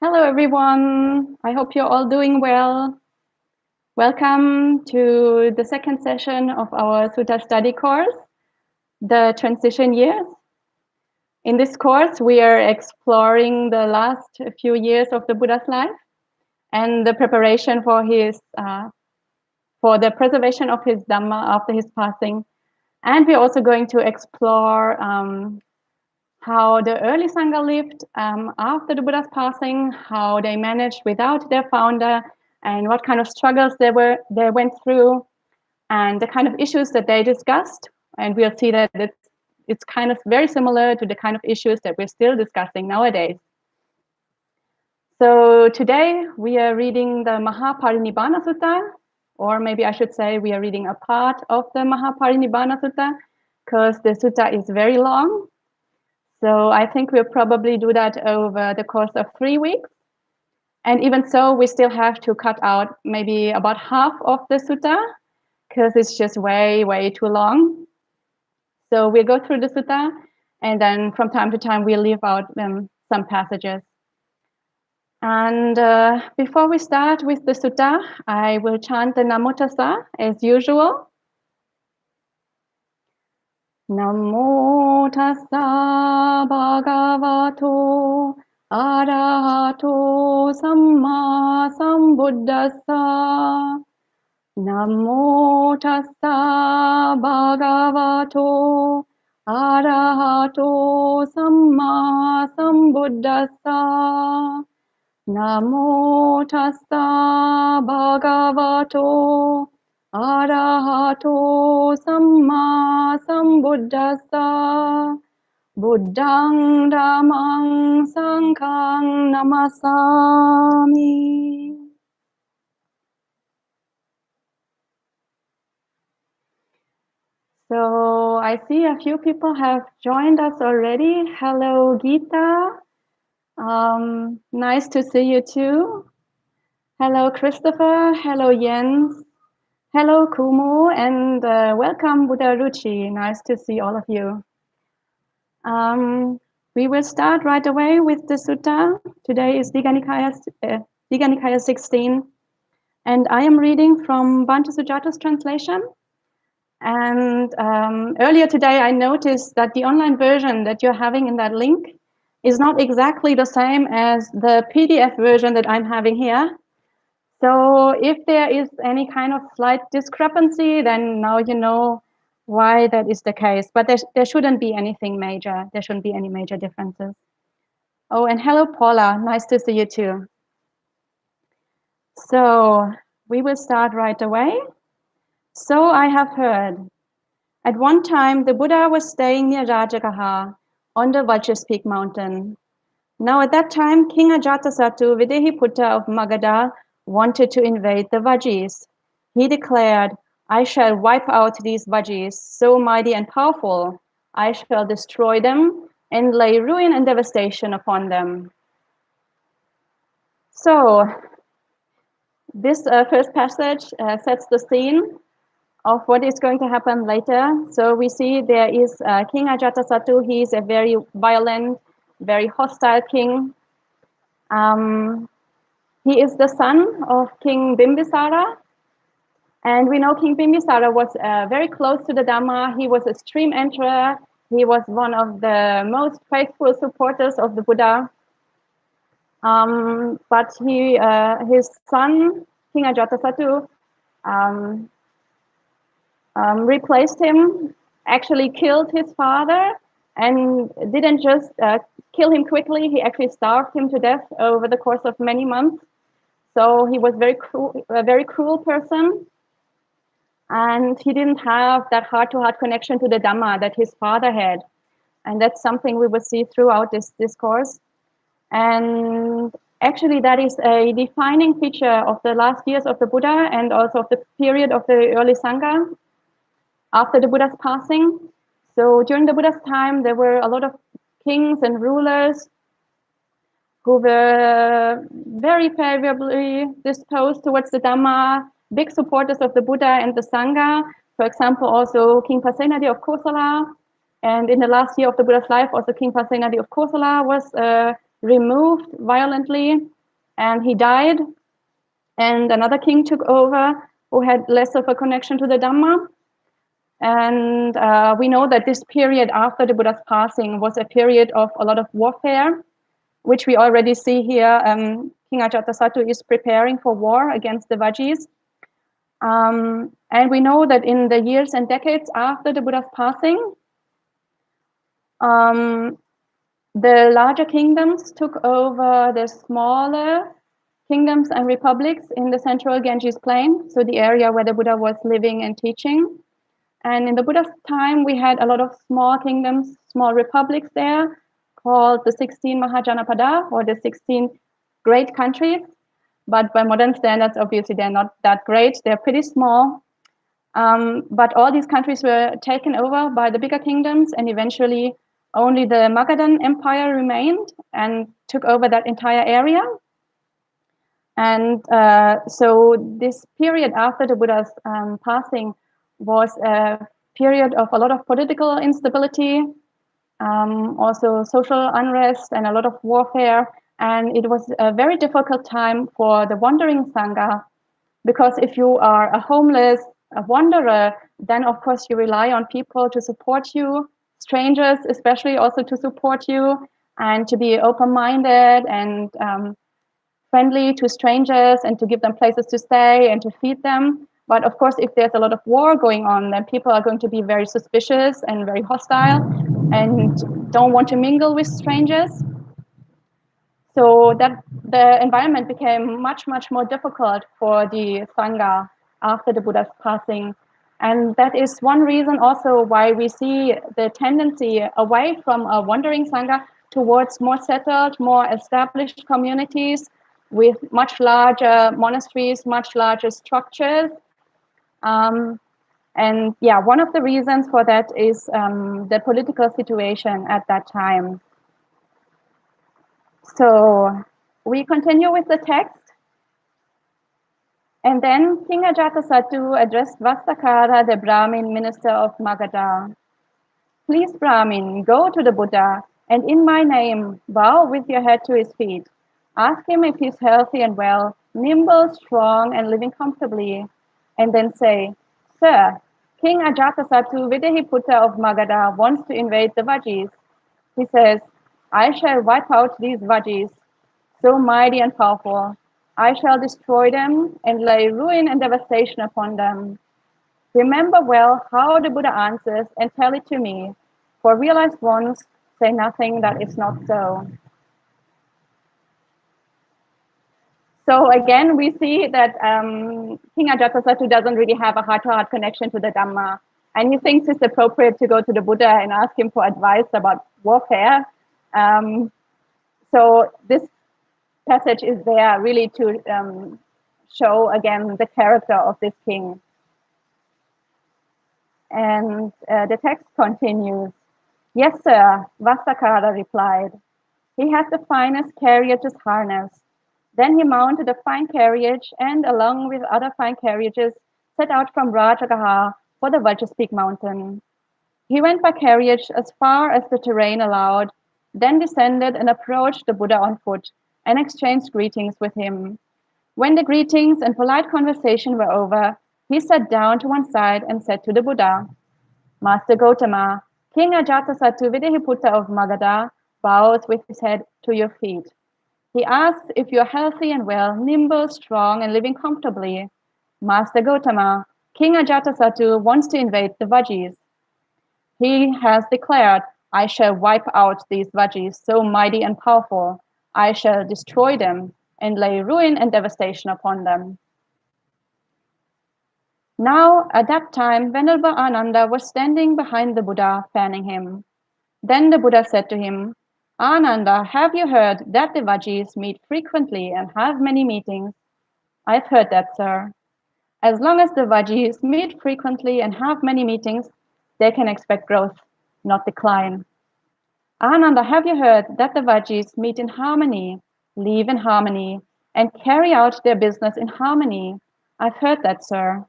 Hello, everyone. I hope you're all doing well. Welcome to the second session of our Sutta study course, The Transition Years. In this course, we are exploring the last few years of the Buddha's life and the preparation for the preservation of his dhamma after his passing. And we're also going to explore how the early sangha lived after the Buddha's passing, how they managed without their founder, and what kind of struggles they went through, and the kind of issues that they discussed. And we'll see that it's kind of very similar to the kind of issues that we're still discussing nowadays. So today we are reading the Mahāparinibbāna Sutta, or maybe I should say we are reading a part of the Mahāparinibbāna Sutta, because the sutta is very long. So I think we'll probably do that over the course of 3 weeks. And even so, we still have to cut out maybe about half of the sutta, because it's just way, way too long. So we'll go through the sutta, and then from time to time, we'll leave out some passages. And before we start with the sutta, I will chant the Namo Tassa as usual. Namo Tassa Bhagavato Arahato Samma Sambuddhassa. Namo Tassa Bhagavato Arahato Samma Sambuddhassa. Namo Tassa Bhagavato Arahato Samma Sambuddhassa. Buddhang Dhammang Sanghang Namasami. So I see a few people have joined us already. Hello, Geeta. Nice to see you too. Hello, Christopher. Hello, Jens. Hello, Kumu, and welcome, Buddha Ruchi. Nice to see all of you. We will start right away with the sutta. Today is Digha Nikaya 16, and I am reading from Bhante Sujata's translation. And earlier today, I noticed that the online version that you're having in that link is not exactly the same as the PDF version that I'm having here. So if there is any kind of slight discrepancy, then now you know why that is the case. But there shouldn't be anything major. There shouldn't be any major differences. Oh, and hello, Paula. Nice to see you too. So we will start right away. So I have heard. At one time, the Buddha was staying near Rajagaha on the Vulture's Peak mountain. Now at that time, King Ajata Satu, Videhiputta of Magadha, wanted to invade the Vajis. He declared, I shall wipe out these Vajis, so mighty and powerful. I shall destroy them and lay ruin and devastation upon them. So this first passage sets the scene of what is going to happen later. So we see there is King Ajata Satu. He is a very violent, very hostile king. He is the son of King Bimbisara. And we know King Bimbisara was very close to the Dhamma. He was a stream enterer. He was one of the most faithful supporters of the Buddha. But his son, King Ajata Satu, replaced him, actually killed his father, and didn't just kill him quickly. He actually starved him to death over the course of many months. So he was a very cruel person, and he didn't have that heart-to-heart connection to the Dhamma that his father had. And that's something we will see throughout this discourse. And actually, that is a defining feature of the last years of the Buddha and also of the period of the early Sangha after the Buddha's passing. So during the Buddha's time, there were a lot of kings and rulers who were very favorably disposed towards the Dhamma, big supporters of the Buddha and the Sangha. For example, also King Pasenadi of Kosala. And in the last year of the Buddha's life, also King Pasenadi of Kosala was removed violently and he died, and another king took over who had less of a connection to the Dhamma. And we know that this period after the Buddha's passing was a period of a lot of warfare, which we already see here. King Ajata Satu is preparing for war against the Vajis. And we know that in the years and decades after the Buddha's passing, the larger kingdoms took over the smaller kingdoms and republics in the central Ganges plain, so the area where the Buddha was living and teaching. And in the Buddha's time, we had a lot of small kingdoms, small republics there, called the 16 Mahajanapada, or the 16 great countries. But by modern standards, obviously, they're not that great. They're pretty small. But all these countries were taken over by the bigger kingdoms, and eventually only the Magadhan Empire remained and took over that entire area. And so this period after the Buddha's passing was a period of a lot of political instability, also social unrest and a lot of warfare. And it was a very difficult time for the wandering sangha, because if you are a homeless, a wanderer, then of course you rely on people to support you, strangers especially also to support you, and to be open-minded and friendly to strangers and to give them places to stay and to feed them. But of course, if there's a lot of war going on, then people are going to be very suspicious and very hostile and don't want to mingle with strangers. So that the environment became much, much more difficult for the Sangha after the Buddha's passing. And that is one reason also why we see the tendency away from a wandering Sangha towards more settled, more established communities with much larger monasteries, much larger structures. And yeah, one of the reasons for that is the political situation at that time. So we continue with the text. And then King Ajata Satu addressed Vastakara, the Brahmin minister of Magadha. Please, Brahmin, go to the Buddha and in my name bow with your head to his feet. Ask him if he's healthy and well, nimble, strong, and living comfortably. And then say, Sir, King Ajata Satu Videhiputta of Magadha wants to invade the Vajis. He says, I shall wipe out these Vajis, so mighty and powerful. I shall destroy them and lay ruin and devastation upon them. Remember well how the Buddha answers and tell it to me, for realized ones say nothing that is not so. So again, we see that King Ajatasattu doesn't really have a heart-to-heart connection to the Dhamma, and he thinks it's appropriate to go to the Buddha and ask him for advice about warfare. So this passage is there really to show again the character of this king. And the text continues. Yes, sir, Vastakara replied. He has the finest carriage's harness. Then he mounted a fine carriage and, along with other fine carriages, set out from Rajagaha for the Vajrapeak mountain. He went by carriage as far as the terrain allowed, then descended and approached the Buddha on foot and exchanged greetings with him. When the greetings and polite conversation were over, he sat down to one side and said to the Buddha, Master Gautama, King Ajatasattu Videhiputta of Magadha bows with his head to your feet. He asks if you are healthy and well, nimble, strong, and living comfortably. Master Gautama, King Ajatasattu wants to invade the Vajis. He has declared, I shall wipe out these Vajis, so mighty and powerful. I shall destroy them and lay ruin and devastation upon them. Now, at that time, Venerable Ananda was standing behind the Buddha, fanning him. Then the Buddha said to him, Ananda, have you heard that the Vajis meet frequently and have many meetings? I've heard that, sir. As long as the Vajis meet frequently and have many meetings, they can expect growth, not decline. Ananda, have you heard that the Vajis meet in harmony, live in harmony, and carry out their business in harmony? I've heard that, sir.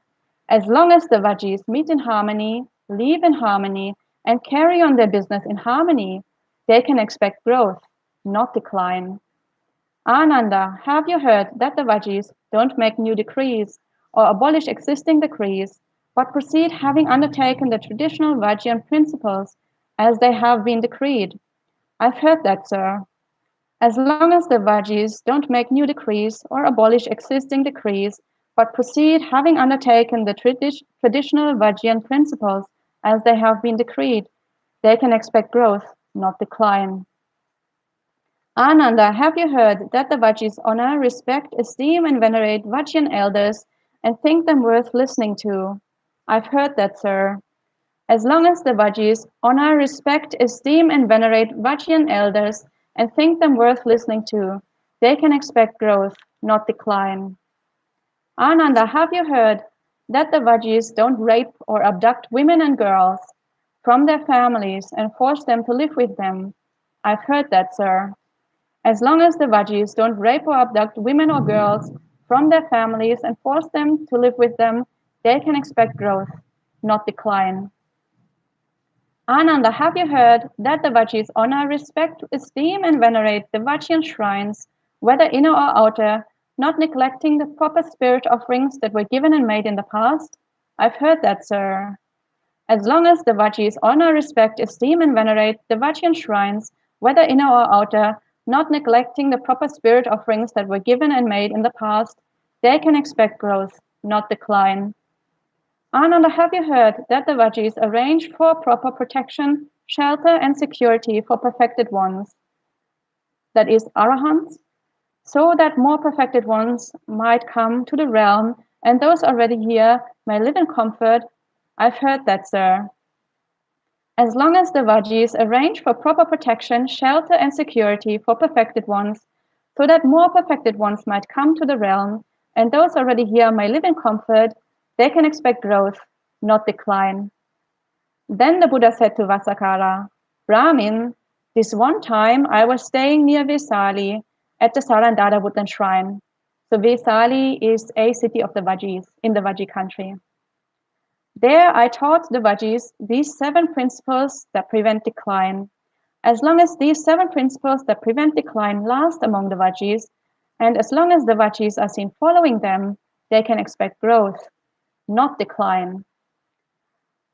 As long as the Vajis meet in harmony, live in harmony, and carry on their business in harmony, they can expect growth, not decline. Ananda, have you heard that the Vajis don't make new decrees or abolish existing decrees, but proceed having undertaken the traditional Vajjan principles as they have been decreed? I've heard that, sir. As long as the Vajis don't make new decrees or abolish existing decrees, but proceed having undertaken the traditional Vajjan principles as they have been decreed, they can expect growth, not decline. Ananda, have you heard that the Vajis honor, respect, esteem, and venerate Vajjan elders and think them worth listening to? I've heard that, sir. As long as the Vajis honor, respect, esteem, and venerate Vajjan elders and think them worth listening to, they can expect growth, not decline. Ananda, have you heard that the Vajis don't rape or abduct women and girls from their families and force them to live with them? I've heard that, sir. As long as the Vajis don't rape or abduct women or girls from their families and force them to live with them, they can expect growth, not decline. Ananda, have you heard that the Vajis honor, respect, esteem, and venerate the Vajjan shrines, whether inner or outer, not neglecting the proper spirit offerings that were given and made in the past? I've heard that, sir. As long as the Vajis honor, respect, esteem, and venerate the Vajjan shrines, whether inner or outer, not neglecting the proper spirit offerings that were given and made in the past, they can expect growth, not decline. Ananda, have you heard that the Vajis arrange for proper protection, shelter, and security for perfected ones, that is, Arahants, so that more perfected ones might come to the realm and those already here may live in comfort? I've heard that, sir. As long as the Vajis arrange for proper protection, shelter, and security for perfected ones, so that more perfected ones might come to the realm, and those already here may live in comfort, they can expect growth, not decline. Then the Buddha said to Vasakara, Brahmin, this one time I was staying near Vesali at the Sarandada Wooden Shrine. So Vesali is a city of the Vajis in the Vaji country. There I taught the Vajis these 7 principles that prevent decline. As long as these 7 principles that prevent decline last among the Vajis, and as long as the Vajis are seen following them, they can expect growth, not decline.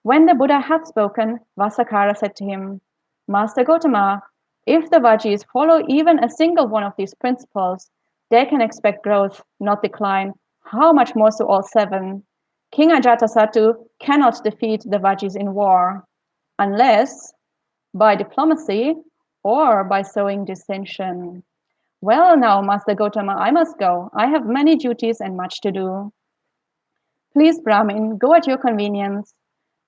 When the Buddha had spoken, Vasakara said to him, Master Gotama, if the Vajis follow even a single one of these principles, they can expect growth, not decline. How much more so all 7? King Ajata Satu cannot defeat the Vajis in war, unless by diplomacy or by sowing dissension. Well, now, Master Gotama, I must go. I have many duties and much to do. Please, Brahmin, go at your convenience.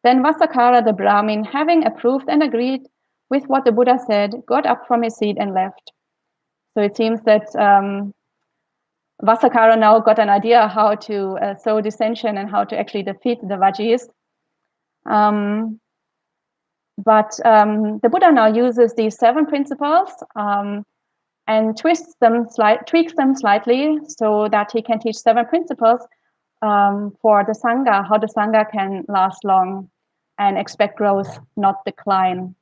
Then Vasakara the Brahmin, having approved and agreed with what the Buddha said, got up from his seat and left. So it seems that Vasakara now got an idea how to sow dissension and how to actually defeat the Vajis. But the Buddha now uses these 7 principles and tweaks them slightly so that he can teach 7 principles for the sangha, how the sangha can last long and expect growth, not decline.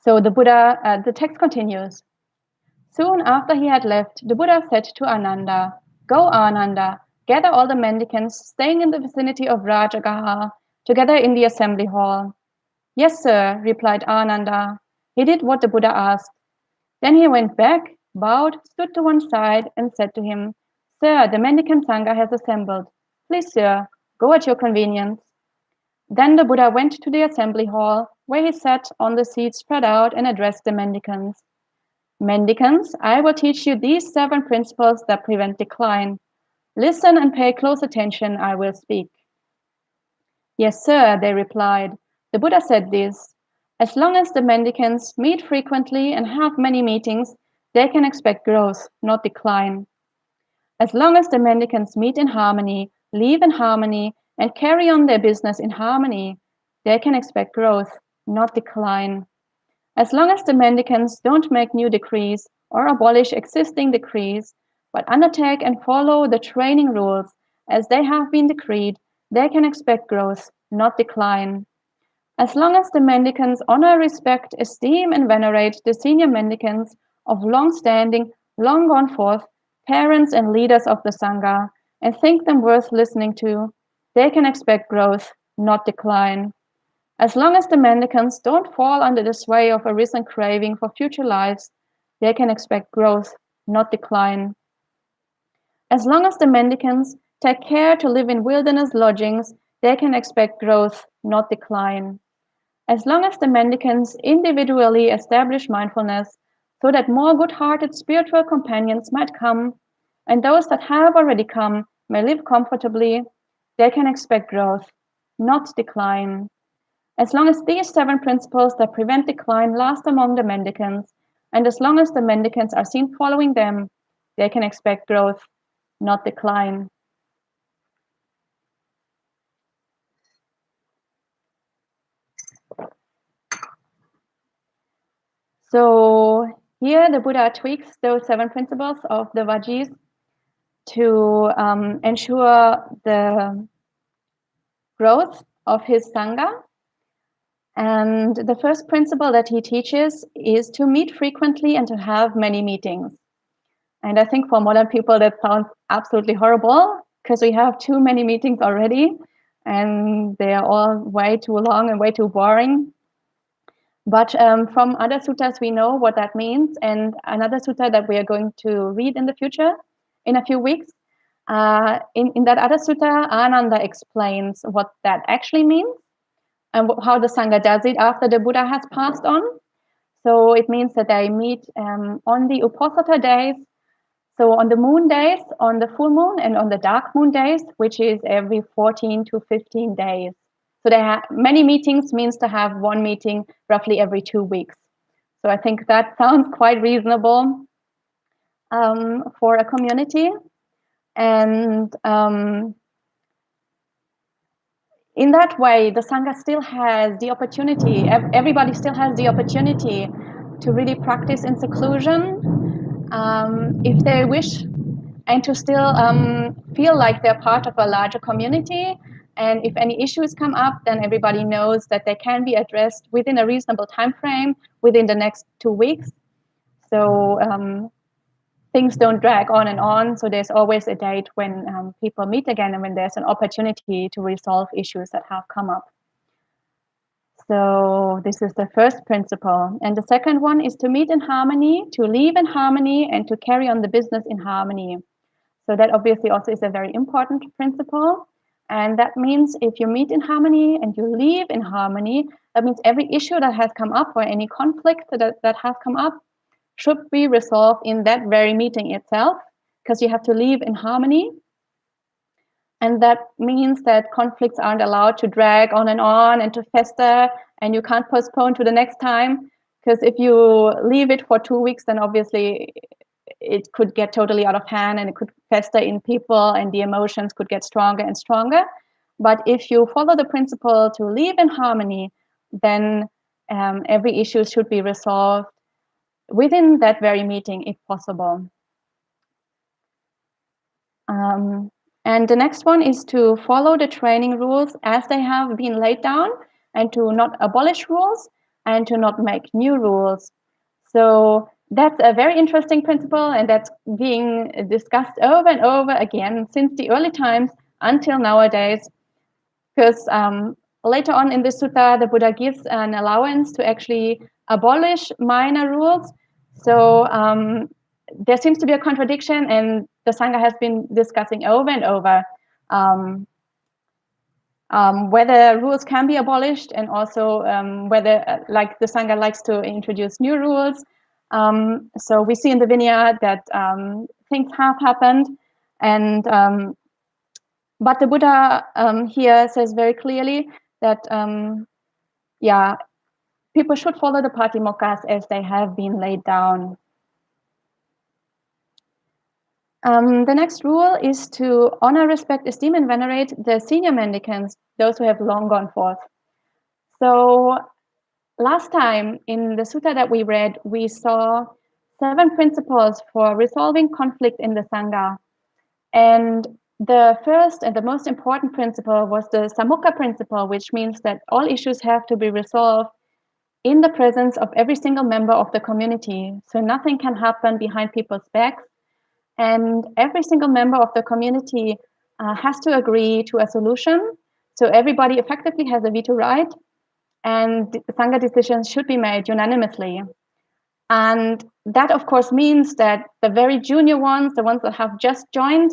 So the Buddha, the text continues. Soon after he had left, the Buddha said to Ananda, Go, Ananda, gather all the mendicants staying in the vicinity of Rajagaha together in the assembly hall. Yes, sir, replied Ananda. He did what the Buddha asked. Then he went back, bowed, stood to one side, and said to him, Sir, the mendicant sangha has assembled. Please, sir, go at your convenience. Then the Buddha went to the assembly hall, where he sat on the seat spread out and addressed the mendicants. Mendicants, I will teach you these 7 principles that prevent decline. Listen and pay close attention, I will speak. Yes, sir, they replied. The Buddha said this. As long as the mendicants meet frequently and have many meetings, they can expect growth, not decline. As long as the mendicants meet in harmony, live in harmony, and carry on their business in harmony, they can expect growth, not decline. As long as the mendicants don't make new decrees or abolish existing decrees, but undertake and follow the training rules as they have been decreed, they can expect growth, not decline. As long as the mendicants honor, respect, esteem, and venerate the senior mendicants of long standing, long gone forth, parents and leaders of the sangha, and think them worth listening to, they can expect growth, not decline. As long as the mendicants don't fall under the sway of a risen craving for future lives, they can expect growth, not decline. As long as the mendicants take care to live in wilderness lodgings, they can expect growth, not decline. As long as the mendicants individually establish mindfulness so that more good-hearted spiritual companions might come, and those that have already come may live comfortably, they can expect growth, not decline. As long as these 7 principles that prevent decline last among the mendicants, and as long as the mendicants are seen following them, they can expect growth, not decline. So here the Buddha tweaks those 7 principles of the Vajis to ensure the growth of his sangha. And the first principle that he teaches is to meet frequently and to have many meetings. And I think for modern people that sounds absolutely horrible because we have too many meetings already and they are all way too long and way too boring. But from other suttas, we know what that means. And another sutta that we are going to read in the future, in a few weeks, in that other sutta, Ananda explains what that actually means and how the Sangha does it after the Buddha has passed on. So it means that they meet on the Uposatha days, so on the moon days, on the full moon, and on the dark moon days, which is every 14 to 15 days. So they have many meetings means to have one meeting roughly every 2 weeks. So I think that sounds quite reasonable for a community. And in that way, the Sangha still has the opportunity, everybody still has the opportunity to really practice in seclusion if they wish, and to still feel like they're part of a larger community. And if any issues come up, then everybody knows that they can be addressed within a reasonable time frame within the next 2 weeks. So things don't drag on and on. So there's always a date when people meet again and when there's an opportunity to resolve issues that have come up. So this is the first principle. And the second one is to meet in harmony, to live in harmony, and to carry on the business in harmony. So that obviously also is a very important principle. And that means if you meet in harmony and you live in harmony, that means every issue that has come up or any conflict that has come up should be resolved in that very meeting itself, because you have to live in harmony. And that means that conflicts aren't allowed to drag on and to fester, and you can't postpone to the next time. Because if you leave it for 2 weeks, then obviously it could get totally out of hand and it could fester in people and the emotions could get stronger and stronger. But if you follow the principle to live in harmony, then every issue should be resolved within that very meeting if possible. And the next one is to follow the training rules as they have been laid down, and to not abolish rules and to not make new rules. So that's a very interesting principle, and that's being discussed over and over again since the early times until nowadays. Because later on in the sutta, the Buddha gives an allowance to actually abolish minor rules. So there seems to be a contradiction, and the Sangha has been discussing over and over whether rules can be abolished, and also whether like the Sangha likes to introduce new rules. So we see in the Vinaya that things have happened, and but the Buddha here says very clearly that people should follow the patimokkha's as they have been laid down. The next rule is to honor, respect, esteem, and venerate the senior mendicants, those who have long gone forth. So last time in the sutta that we read, we saw 7 principles for resolving conflict in the Sangha. And the first and the most important principle was the Samukha principle, which means that all issues have to be resolved in the presence of every single member of the community. So nothing can happen behind people's backs. And every single member of the community has to agree to a solution. So everybody effectively has a veto right, and Sangha decisions should be made unanimously. And that, of course, means that the very junior ones, the ones that have just joined,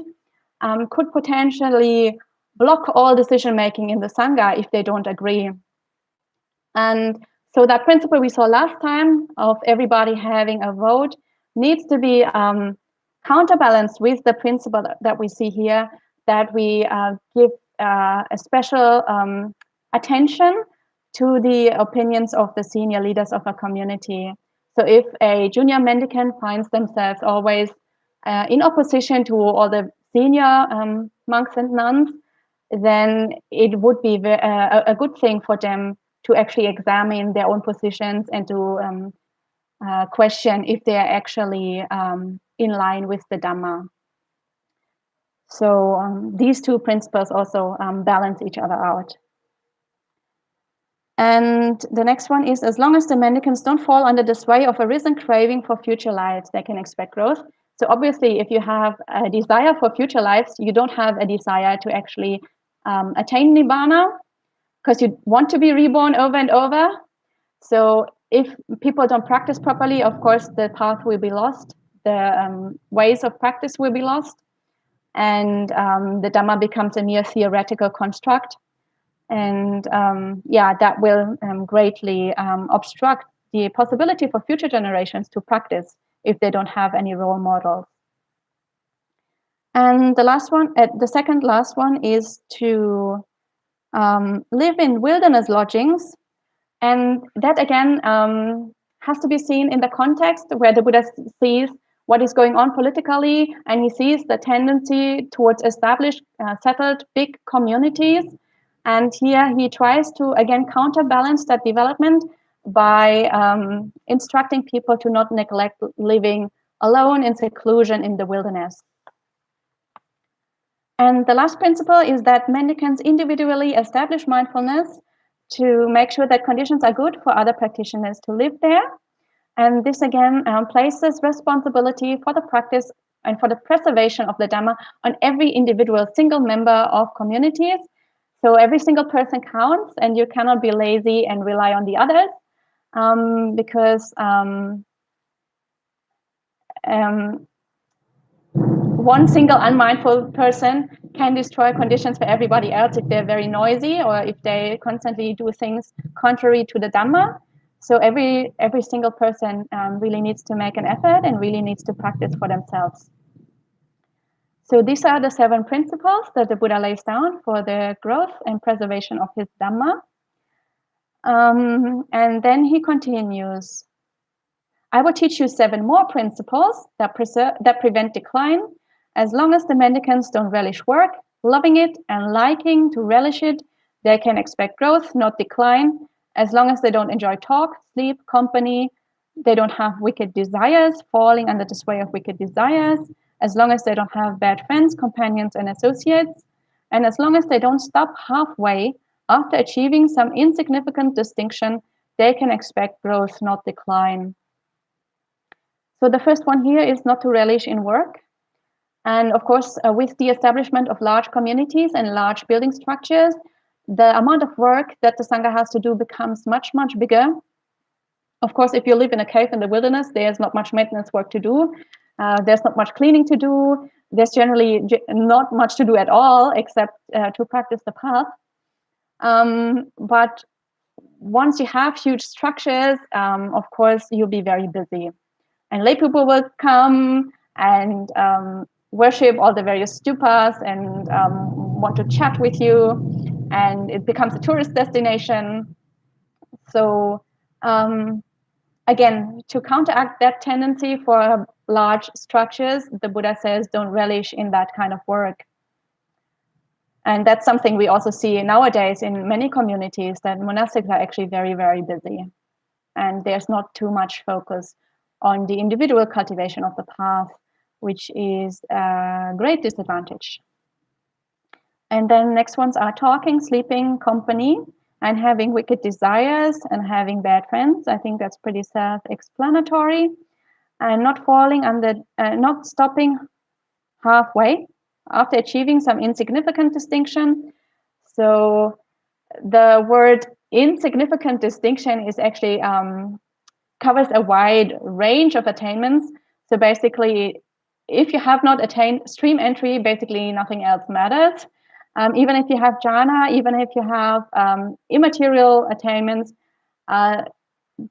could potentially block all decision making in the Sangha if they don't agree. And so that principle we saw last time of everybody having a vote needs to be counterbalanced with the principle that we see here, that we give a special attention to the opinions of the senior leaders of a community. So if a junior mendicant finds themselves always in opposition to all the senior monks and nuns, then it would be a good thing for them to actually examine their own positions and to question if they are actually in line with the Dhamma. So these two principles also balance each other out. And the next one is, as long as the mendicants don't fall under the sway of a risen craving for future lives, they can expect growth. So obviously, if you have a desire for future lives, you don't have a desire to actually attain Nibbana, because you want to be reborn over and over. So if people don't practice properly, of course, the path will be lost. The ways of practice will be lost. And the Dhamma becomes a mere theoretical construct. And that will greatly obstruct the possibility for future generations to practice if they don't have any role models. And the last one, the second last one, is to live in wilderness lodgings. And that again has to be seen in the context where the Buddha sees what is going on politically, and he sees the tendency towards established, settled big communities. And here he tries to again counterbalance that development by instructing people to not neglect living alone in seclusion in the wilderness. And the last principle is that mendicants individually establish mindfulness to make sure that conditions are good for other practitioners to live there. And this again places responsibility for the practice and for the preservation of the Dhamma on every individual single member of communities. So every single person counts, and you cannot be lazy and rely on the others, because one single unmindful person can destroy conditions for everybody else if they're very noisy or if they constantly do things contrary to the Dhamma. So every single person really needs to make an effort and really needs to practice for themselves. So these are the 7 principles that the Buddha lays down for the growth and preservation of his Dhamma. And then he continues, I will teach you 7 more principles that prevent decline. As long as the mendicants don't relish work, loving it and liking to relish it, they can expect growth, not decline. As long as they don't enjoy talk, sleep, company, they don't have wicked desires, falling under the sway of wicked desires. As long as they don't have bad friends, companions, and associates. And as long as they don't stop halfway after achieving some insignificant distinction, they can expect growth, not decline. So the first one here is not to relish in work. And of course, with the establishment of large communities and large building structures, the amount of work that the Sangha has to do becomes much, much bigger. Of course, if you live in a cave in the wilderness, there's not much maintenance work to do. There's not much cleaning to do. There's generally not much to do at all, except to practice the path. But once you have huge structures, of course, you'll be very busy. And lay people will come and worship all the various stupas and want to chat with you, and it becomes a tourist destination. So again, to counteract that tendency for large structures, the Buddha says don't relish in that kind of work. And that's something we also see nowadays in many communities, that monastics are actually very, very busy. And there's not too much focus on the individual cultivation of the path, which is a great disadvantage. And then next ones are talking, sleeping, company, and having wicked desires and having bad friends. I think that's pretty self-explanatory. And not falling under, not stopping halfway after achieving some insignificant distinction. So the word insignificant distinction is actually covers a wide range of attainments. So basically, if you have not attained stream entry, basically nothing else matters. Even if you have jhana, even if you have immaterial attainments,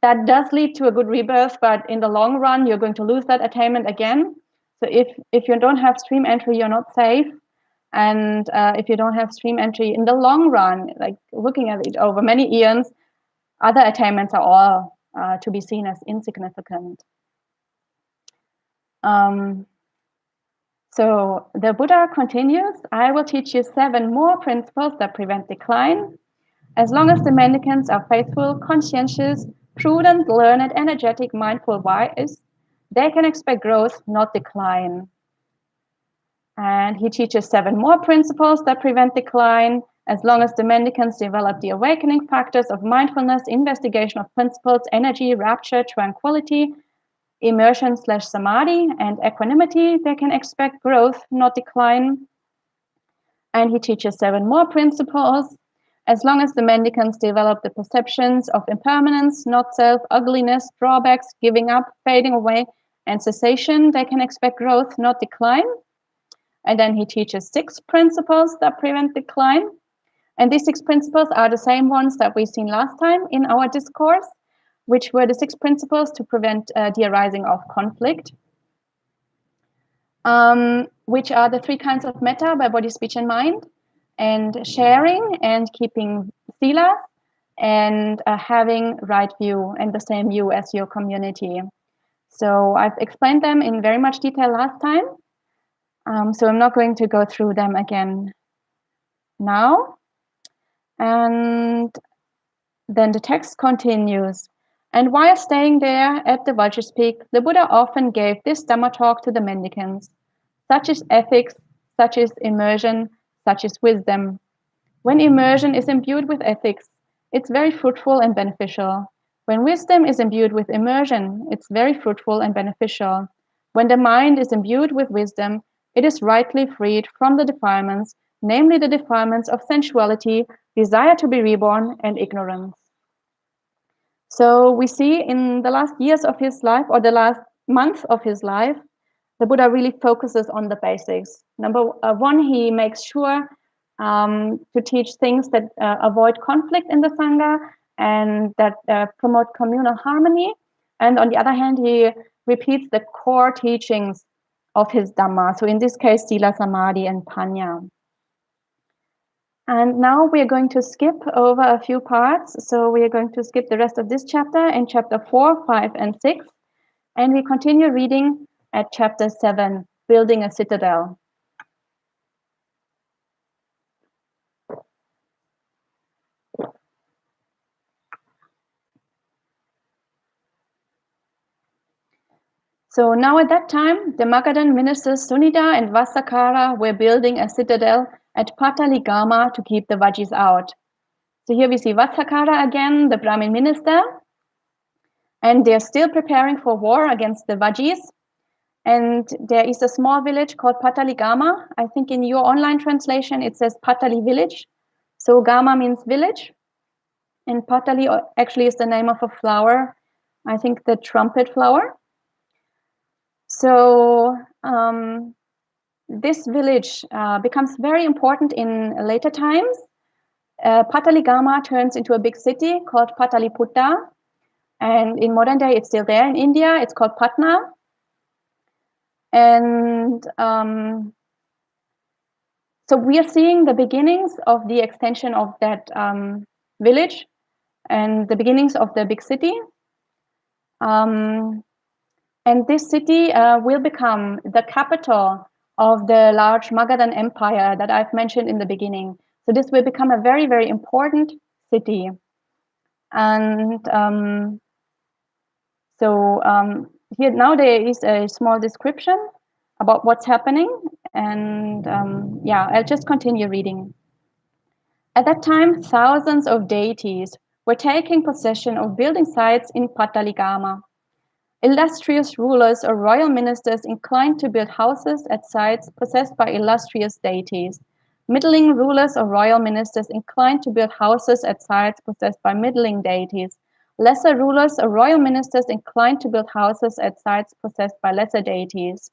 that does lead to a good rebirth, but in the long run, you're going to lose that attainment again. So if you don't have stream entry, you're not safe. And if you don't have stream entry in the long run, like looking at it over many eons, other attainments are all to be seen as insignificant. So the Buddha continues, I will teach you 7 more principles that prevent decline. As long as the mendicants are faithful, conscientious, prudent, learned, energetic, mindful, wise, they can expect growth, not decline. And he teaches 7 more principles that prevent decline. As long as the mendicants develop the awakening factors of mindfulness, investigation of principles, energy, rapture, tranquility, immersion/samadhi, and equanimity, they can expect growth, not decline. And he teaches 7 more principles. As long as the mendicants develop the perceptions of impermanence, not self, ugliness, drawbacks, giving up, fading away, and cessation, they can expect growth, not decline. And then he teaches 6 principles that prevent decline. And these 6 principles are the same ones that we've seen last time in our discourse, which were the 6 principles to prevent the arising of conflict, which are the 3 kinds of metta by body, speech, and mind, and sharing and keeping sila, and having right view and the same view as your community. So I've explained them in very much detail last time. So I'm not going to go through them again now. And then the text continues. And while staying there at the Vulture's Peak, the Buddha often gave this Dhamma talk to the mendicants. Such is ethics, such is immersion, such is wisdom. When immersion is imbued with ethics, it's very fruitful and beneficial. When wisdom is imbued with immersion, it's very fruitful and beneficial. When the mind is imbued with wisdom, it is rightly freed from the defilements, namely the defilements of sensuality, desire to be reborn, and ignorance. So we see in the last years of his life, or the last month of his life, the Buddha really focuses on the basics. Number 1, he makes sure to teach things that avoid conflict in the sangha and that promote communal harmony. And on the other hand, he repeats the core teachings of his Dhamma. So in this case, Sila, Samadhi, and Panya. And now we are going to skip over a few parts. So we are going to skip the rest of this chapter in chapter 4, 5, and 6. And we continue reading at chapter 7, Building a Citadel. So now at that time, the Magadhan ministers Sunita and Vasakara were building a citadel at Pataligama to keep the Vajis out. So here we see Vasakara again, the Brahmin minister, and they're still preparing for war against the Vajis. And there is a small village called Pataligama. I think in your online translation, it says Patali village. So Gama means village. And Patali actually is the name of a flower. I think the trumpet flower. So this village becomes very important in later times. Pataligama turns into a big city called Pataliputta. And in modern day, it's still there in India. It's called Patna. And so we are seeing the beginnings of the extension of that village and the beginnings of the big city. And this city will become the capital of the large Magadhan Empire that I've mentioned in the beginning. So this will become a very, very important city. And here now there is a small description about what's happening. And I'll just continue reading. At that time, thousands of deities were taking possession of building sites in Pataligama. Illustrious rulers or royal ministers inclined to build houses at sites possessed by illustrious deities. Middling rulers or royal ministers inclined to build houses at sites possessed by middling deities. Lesser rulers or royal ministers inclined to build houses at sites possessed by lesser deities.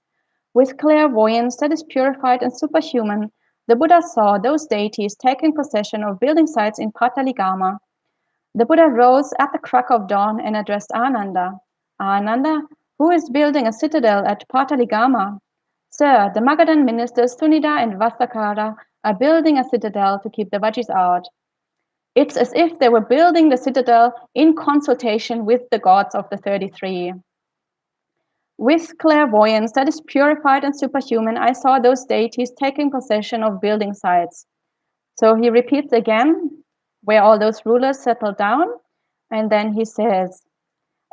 With clairvoyance that is purified and superhuman, the Buddha saw those deities taking possession of building sites in Pataligama. The Buddha rose at the crack of dawn and addressed Ananda. Ananda, who is building a citadel at Pataligama? Sir, the Magadhan ministers Sunida and Vasakara are building a citadel to keep the Vajis out. It's as if they were building the citadel in consultation with the gods of the 33. With clairvoyance that is purified and superhuman, I saw those deities taking possession of building sites. So he repeats again where all those rulers settled down, and then he says,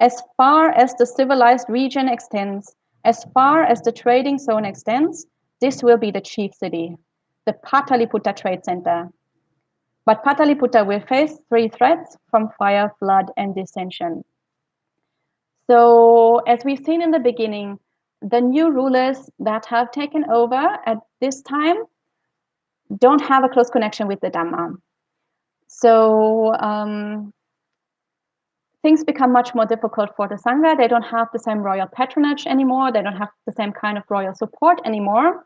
as far as the civilized region extends, as far as the trading zone extends, this will be the chief city, the Pataliputta Trade Center. But Pataliputta will face 3 threats from fire, flood, and dissension. So as we've seen in the beginning, the new rulers that have taken over at this time don't have a close connection with the Dhamma. So things become much more difficult for the Sangha. They don't have the same royal patronage anymore. They don't have the same kind of royal support anymore.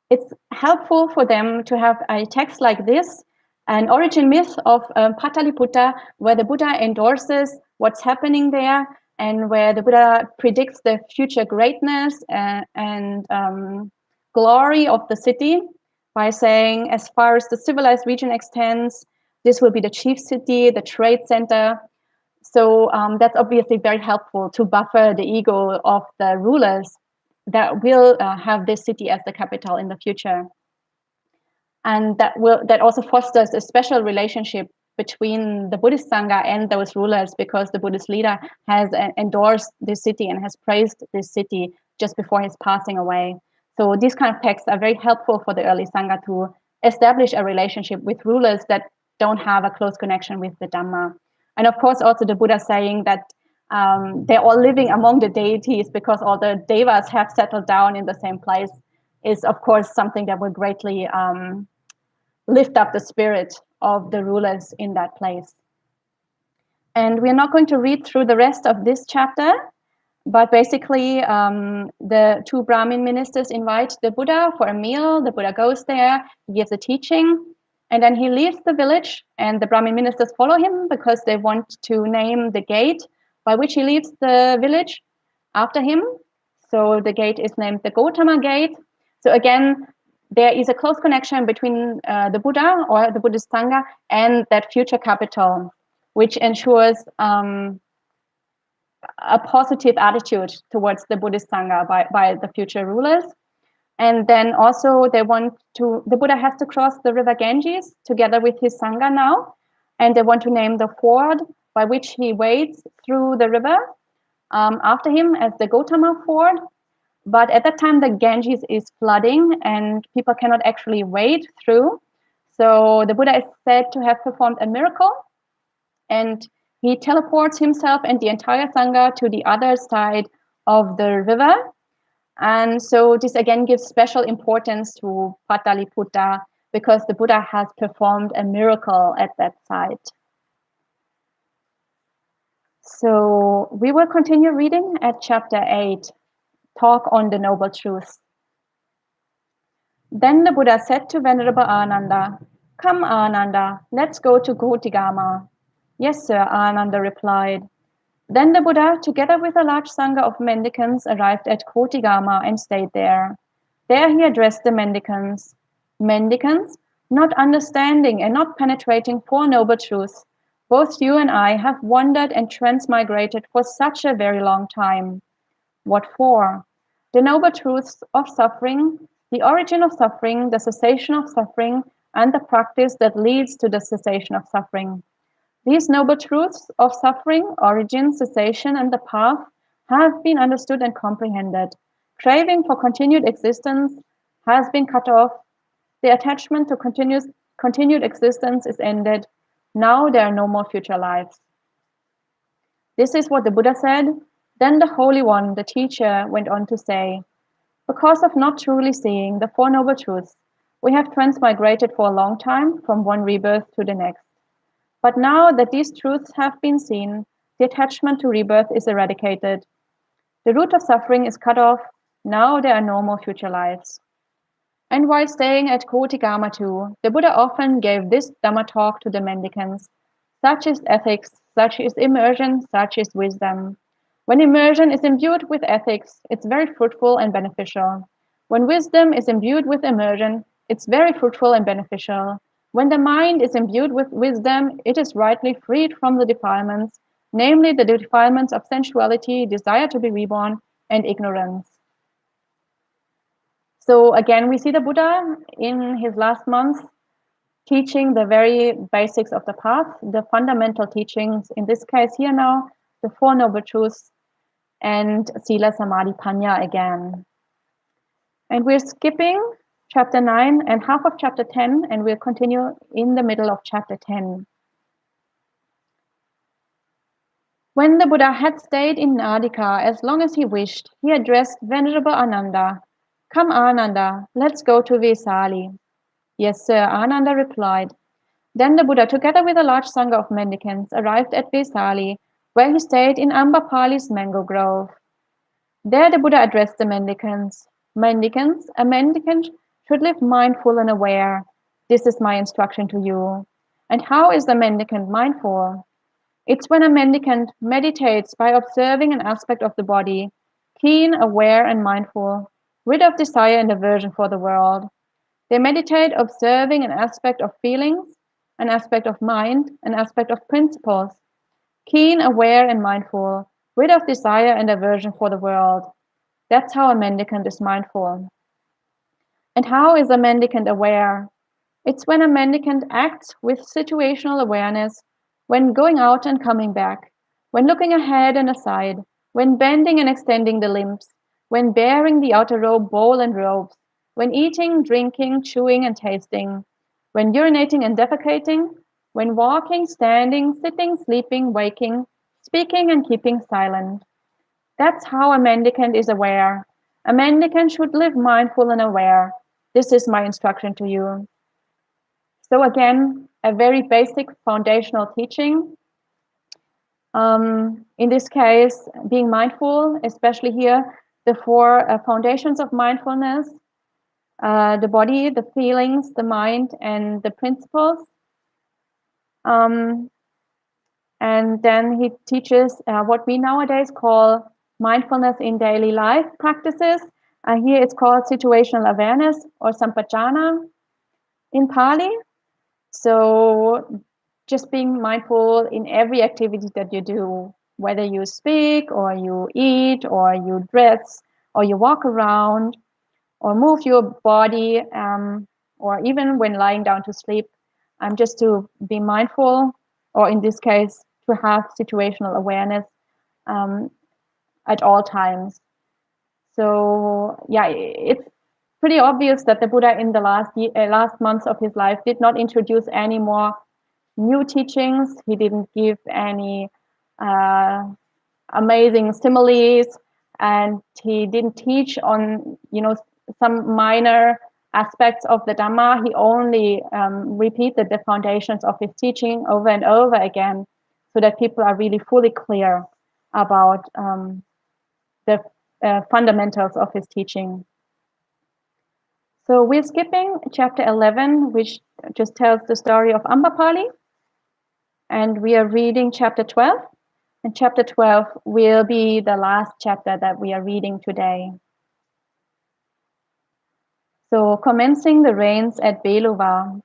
It's helpful for them to have a text like this, an origin myth of Pataliputta, where the Buddha endorses what's happening there and where the Buddha predicts the future greatness and glory of the city by saying, as far as the civilized region extends, this will be the chief city, the trade center. So that's obviously very helpful to buffer the ego of the rulers that will have this city as the capital in the future. And that also fosters a special relationship between the Buddhist Sangha and those rulers, because the Buddhist leader has endorsed this city and has praised this city just before his passing away. So these kind of texts are very helpful for the early Sangha to establish a relationship with rulers that don't have a close connection with the Dhamma. And of course, also the Buddha saying that they're all living among the deities because all the devas have settled down in the same place is, of course, something that will greatly lift up the spirit of the rulers in that place. And we're not going to read through the rest of this chapter, but basically the 2 Brahmin ministers invite the Buddha for a meal. The Buddha goes there, he gives a teaching, and then he leaves the village, and the Brahmin ministers follow him because they want to name the gate by which he leaves the village after him. So the gate is named the Gautama Gate. So again, there is a close connection between the Buddha or the Buddhist Sangha and that future capital, which ensures a positive attitude towards the Buddhist Sangha by the future rulers. And then also the Buddha has to cross the river Ganges together with his Sangha now, and they want to name the ford by which he wades through the river after him as the Gautama Ford. But at that time, the Ganges is flooding and people cannot actually wade through. So the Buddha is said to have performed a miracle, and he teleports himself and the entire Sangha to the other side of the river. And so this again gives special importance to Pataliputta because the Buddha has performed a miracle at that site. So we will continue reading at chapter 8, Talk on the Noble Truth. Then the Buddha said to Venerable Ananda, "Come, Ananda, let's go to Gotigama." "Yes, sir," Ananda replied. Then the Buddha, together with a large Sangha of mendicants, arrived at Kotigama and stayed there. There he addressed the mendicants. "Mendicants, not understanding and not penetrating 4 noble truths, both you and I have wandered and transmigrated for such a very long time." "What for?" "The noble truths of suffering, the origin of suffering, the cessation of suffering, and the practice that leads to the cessation of suffering. These noble truths of suffering, origin, cessation, and the path have been understood and comprehended. Craving for continued existence has been cut off. The attachment to continued existence is ended. Now there are no more future lives. This is what the Buddha said. Then the Holy One, the teacher, went on to say, because of not truly seeing the Four Noble Truths, we have transmigrated for a long time from one rebirth to the next. But now that these truths have been seen, the attachment to rebirth is eradicated. The root of suffering is cut off. Now there are no more future lives. And while staying at Kotigama too, the Buddha often gave this Dhamma talk to the mendicants. Such is ethics, such is immersion, such is wisdom. When immersion is imbued with ethics, it's very fruitful and beneficial. When wisdom is imbued with immersion, it's very fruitful and beneficial. When the mind is imbued with wisdom, it is rightly freed from the defilements, namely the defilements of sensuality, desire to be reborn, and ignorance. So again, we see the Buddha in his last months teaching the very basics of the path, the fundamental teachings, in this case here now, the Four Noble Truths and Sila Samadhi Panya again. And we're skipping chapter 9 and half of chapter 10, and we'll continue in the middle of chapter 10. When the Buddha had stayed in Nadika as long as he wished, he addressed Venerable Ananda. Come, Ananda, let's go to Vesali. Yes, sir, Ananda replied. Then the Buddha, together with a large sangha of mendicants, arrived at Vesali, where he stayed in Ambapali's mango grove. There the Buddha addressed the mendicants. Mendicants, a mendicant should live mindful and aware. This is my instruction to you. And how is the mendicant mindful? It's when a mendicant meditates by observing an aspect of the body, keen, aware, and mindful, rid of desire and aversion for the world. They meditate observing an aspect of feelings, an aspect of mind, an aspect of principles, keen, aware, and mindful, rid of desire and aversion for the world. That's how a mendicant is mindful. And how is a mendicant aware? It's when a mendicant acts with situational awareness, when going out and coming back, when looking ahead and aside, when bending and extending the limbs, when bearing the outer robe, bowl, and robes, when eating, drinking, chewing, and tasting, when urinating and defecating, when walking, standing, sitting, sleeping, waking, speaking, and keeping silent. That's how a mendicant is aware. A mendicant should live mindful and aware. This is my instruction to you. So again, a very basic foundational teaching. In this case, being mindful, especially here, the four foundations of mindfulness, the body, the feelings, the mind, and the principles. And then he teaches what we nowadays call mindfulness in daily life practices. Here it's called situational awareness or sampajana in Pali. So just being mindful in every activity that you do, whether you speak or you eat or you dress or you walk around or move your body, or even when lying down to sleep, just to be mindful, or in this case, to have situational awareness at all times. So yeah, it's pretty obvious that the Buddha in the last months of his life did not introduce any more new teachings. He didn't give any amazing similes, and he didn't teach on some minor aspects of the Dhamma. He only repeated the foundations of his teaching over and over again, so that people are really fully clear about the fundamentals of his teaching. So we're skipping chapter 11, which just tells the story of Ambapali. And we are reading chapter 12. And chapter 12 will be the last chapter that we are reading today. So commencing the reigns at Beluva.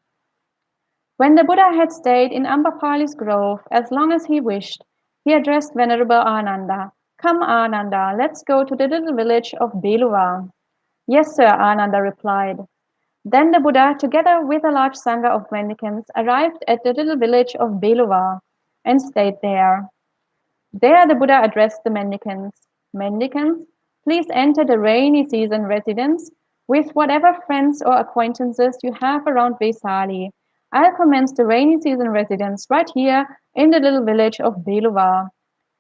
When the Buddha had stayed in Ambapali's grove as long as he wished, he addressed Venerable Ananda. Come, Ananda, let's go to the little village of Beluva. Yes, sir, Ananda replied. Then the Buddha, together with a large sangha of mendicants, arrived at the little village of Beluva and stayed there. There the Buddha addressed the mendicants. Mendicants, please enter the rainy season residence with whatever friends or acquaintances you have around Vesali. I'll commence the rainy season residence right here in the little village of Beluva.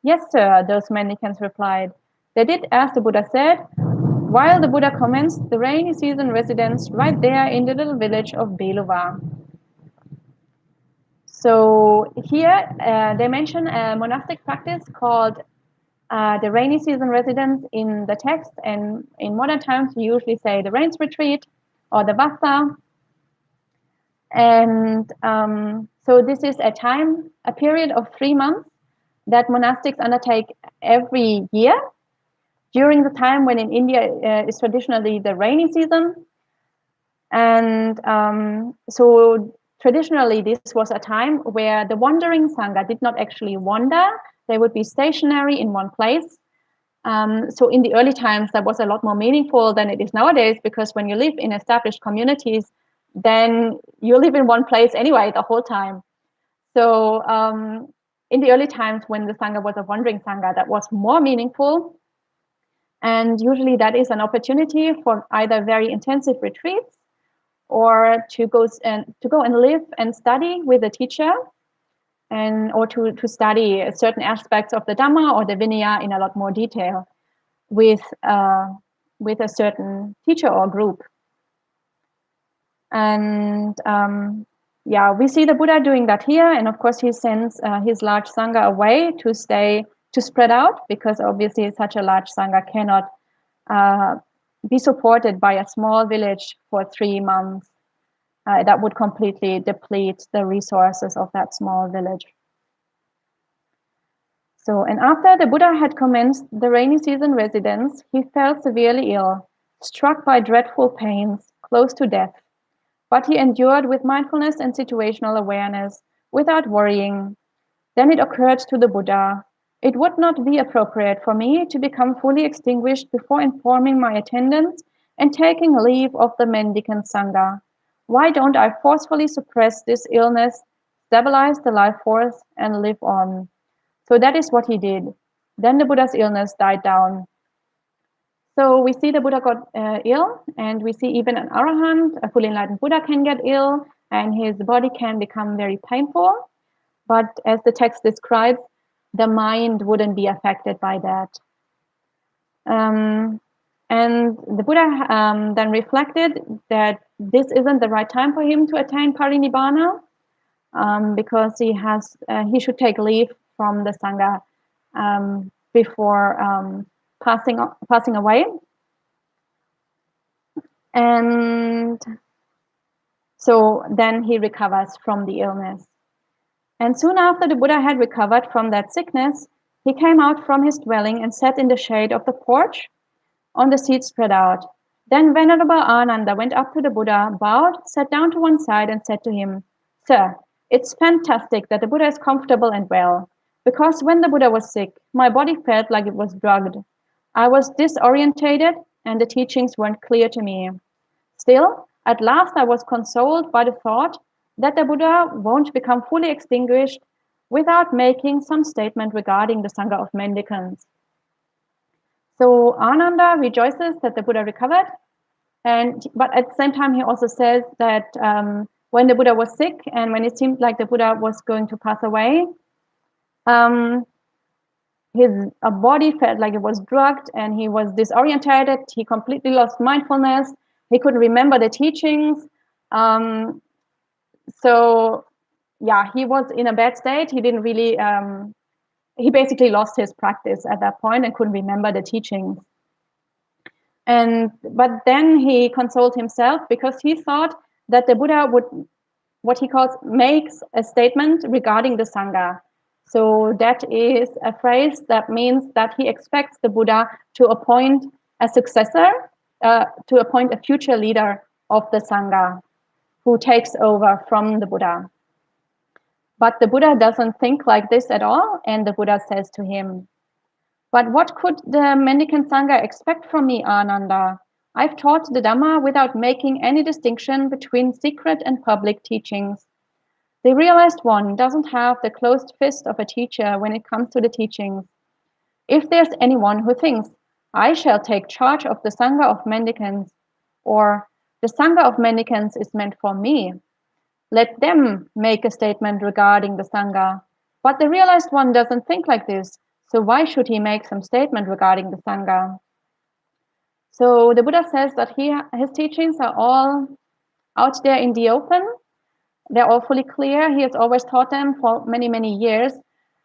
Yes, sir, those mendicants replied. They did as the Buddha said, while the Buddha commenced the rainy season residence right there in the little village of Beluva. So here they mention a monastic practice called the rainy season residence in the text, and in modern times we usually say the rains retreat or the vassa. And so this is a period of 3 months that monastics undertake every year during the time when in India is traditionally the rainy season. And so traditionally this was a time where the wandering sangha did not actually wander. They would be stationary in one place. So in the early times, that was a lot more meaningful than it is nowadays, because when you live in established communities, then you live in one place anyway the whole time. So in the early times when the sangha was a wandering sangha, that was more meaningful. And usually that is an opportunity for either very intensive retreats or to go and live and study with a teacher, and or to study certain aspects of the Dhamma or the Vinaya in a lot more detail with a certain teacher or group. And yeah, we see the Buddha doing that here, and of course he sends his large sangha away to spread out, because obviously such a large sangha cannot be supported by a small village for 3 months. That would completely deplete the resources of that small village. So, and after the Buddha had commenced the rainy season residence, he fell severely ill, struck by dreadful pains, close to death. But he endured with mindfulness and situational awareness, without worrying. Then it occurred to the Buddha, it would not be appropriate for me to become fully extinguished before informing my attendants and taking leave of the mendicant sangha. Why don't I forcefully suppress this illness, stabilize the life force, and live on? So that is what he did. Then the Buddha's illness died down. So we see the Buddha got ill, and we see even an arahant, a fully enlightened Buddha, can get ill, and his body can become very painful. But as the text describes, the mind wouldn't be affected by that. And the Buddha then reflected that this isn't the right time for him to attain parinibbāna, because he should take leave from the sangha before passing away. And so then he recovers from the illness. And soon after the Buddha had recovered from that sickness, he came out from his dwelling and sat in the shade of the porch on the seat spread out. Then Venerable Ananda went up to the Buddha, bowed, sat down to one side, and said to him, Sir, it's fantastic that the Buddha is comfortable and well, because when the Buddha was sick, my body felt like it was drugged. I was disorientated, and the teachings weren't clear to me. Still, at last I was consoled by the thought that the Buddha won't become fully extinguished without making some statement regarding the Sangha of mendicants. So Ananda rejoices that the Buddha recovered, but at the same time he also says that when the Buddha was sick and when it seemed like the Buddha was going to pass away, his body felt like it was drugged and he was disorientated. He completely lost mindfulness. He couldn't remember the teachings. So yeah, he was in a bad state. He didn't really, he basically lost his practice at that point and couldn't remember the teachings. But then he consoled himself because he thought that the Buddha would, what he calls, makes a statement regarding the Sangha. So that is a phrase that means that he expects the Buddha to appoint a successor, to appoint a future leader of the Sangha who takes over from the Buddha. But the Buddha doesn't think like this at all, and the Buddha says to him, but what could the mendicant Sangha expect from me, Ananda? I've taught the Dhamma without making any distinction between secret and public teachings. The realized one doesn't have the closed fist of a teacher when it comes to the teachings. If there's anyone who thinks, I shall take charge of the sangha of mendicants, or the sangha of mendicants is meant for me, let them make a statement regarding the sangha. But the realized one doesn't think like this, so why should he make some statement regarding the sangha? So the Buddha says that his teachings are all out there in the open. They're all fully clear. He has always taught them for many, many years.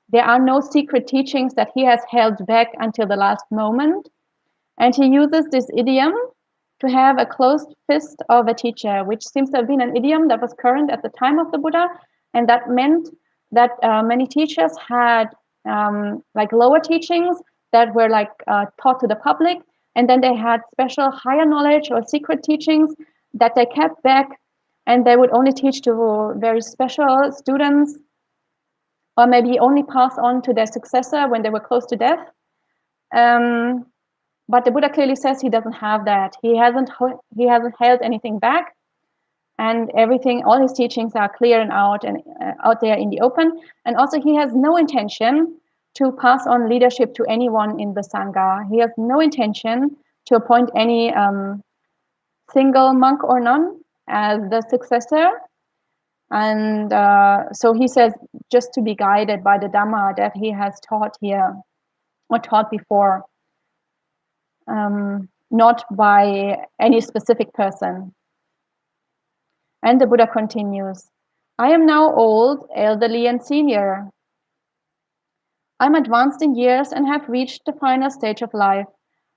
There are no secret teachings that he has held back until the last moment. And he uses this idiom to have a closed fist of a teacher, which seems to have been an idiom that was current at the time of the Buddha. And that meant that many teachers had like lower teachings that were like taught to the public. And then they had special higher knowledge or secret teachings that they kept back, and they would only teach to very special students, or maybe only pass on to their successor when they were close to death. But the Buddha clearly says he doesn't have that. He hasn't held anything back, and everything, all his teachings are clear and out there in the open. And also, he has no intention to pass on leadership to anyone in the sangha. He has no intention to appoint any single monk or nun as the successor. And so he says just to be guided by the Dhamma that he has taught here or taught before, not by any specific person. And the Buddha continues, I am now old, elderly, and senior. I'm advanced in years and have reached the final stage of life.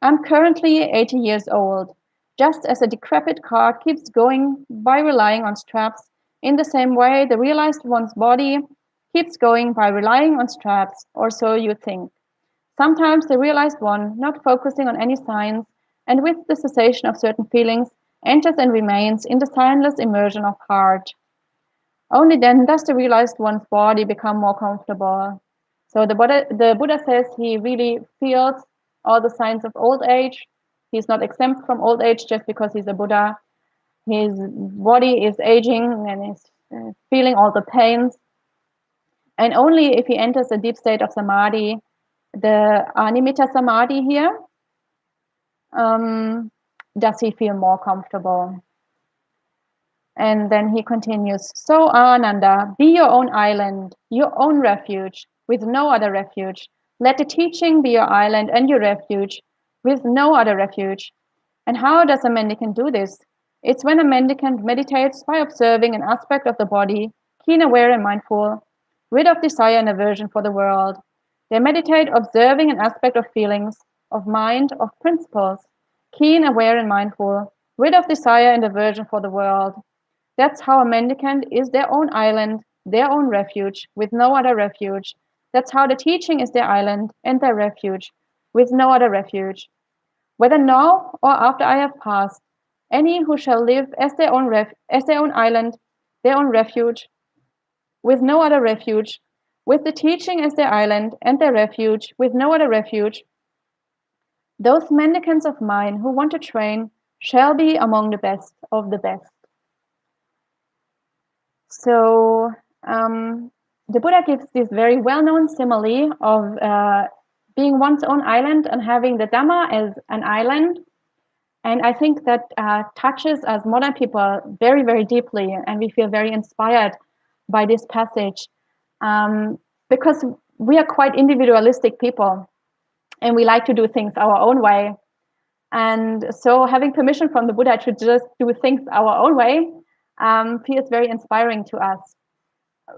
I'm currently 80 years old. Just as a decrepit car keeps going by relying on straps, in the same way the realized one's body keeps going by relying on straps, or so you think. Sometimes the realized one, not focusing on any signs, and with the cessation of certain feelings, enters and remains in the signless immersion of heart. Only then does the realized one's body become more comfortable. So the Buddha says he really feels all the signs of old age. He's not exempt from old age just because he's a Buddha. His body is aging and is feeling all the pains. And only if he enters a deep state of samadhi, the animitta samadhi here, does he feel more comfortable. And then he continues, so Ananda, be your own island, your own refuge, with no other refuge. Let the teaching be your island and your refuge, with no other refuge. And how does a mendicant do this? It's when a mendicant meditates by observing an aspect of the body, keen, aware, and mindful, rid of desire and aversion for the world. They meditate observing an aspect of feelings, of mind, of principles, keen, aware, and mindful, rid of desire and aversion for the world. That's how a mendicant is their own island, their own refuge, with no other refuge. That's how the teaching is their island and their refuge, with no other refuge. Whether now or after I have passed, any who shall live as their own island, their own refuge, with no other refuge, with the teaching as their island and their refuge, with no other refuge, those mendicants of mine who want to train shall be among the best of the best. So the Buddha gives this very well-known simile of being one's own island and having the Dhamma as an island. And I think that touches us modern people very, very deeply, and we feel very inspired by this passage because we are quite individualistic people and we like to do things our own way. And so having permission from the Buddha to just do things our own way feels very inspiring to us.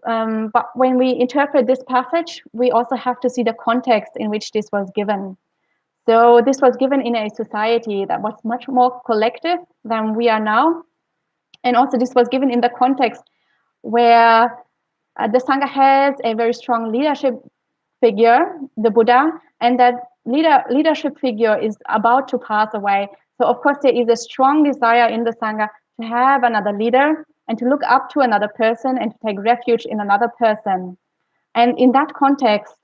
But when we interpret this passage, we also have to see the context in which this was given. So this was given in a society that was much more collective than we are now. And also this was given in the context where the Sangha has a very strong leadership figure, the Buddha, and that leadership figure is about to pass away. So of course there is a strong desire in the Sangha to have another leader and to look up to another person and to take refuge in another person. And in that context,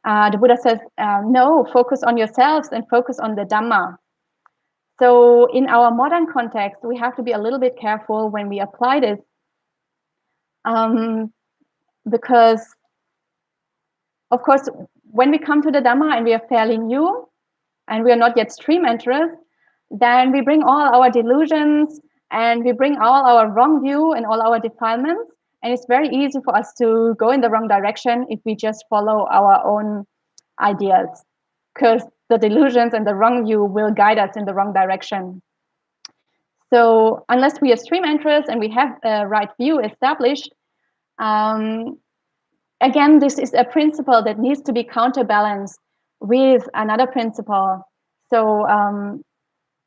the Buddha says, no, focus on yourselves and focus on the Dhamma. So in our modern context, we have to be a little bit careful when we apply this because Of course, when we come to the Dhamma and we are fairly new and we are not yet stream enterers, then we bring all our delusions and we bring all our wrong view and all our defilements. And it's very easy for us to go in the wrong direction if we just follow our own ideas, because the delusions and the wrong view will guide us in the wrong direction. So unless we are stream enterers and we have a right view established, again, this is a principle that needs to be counterbalanced with another principle. So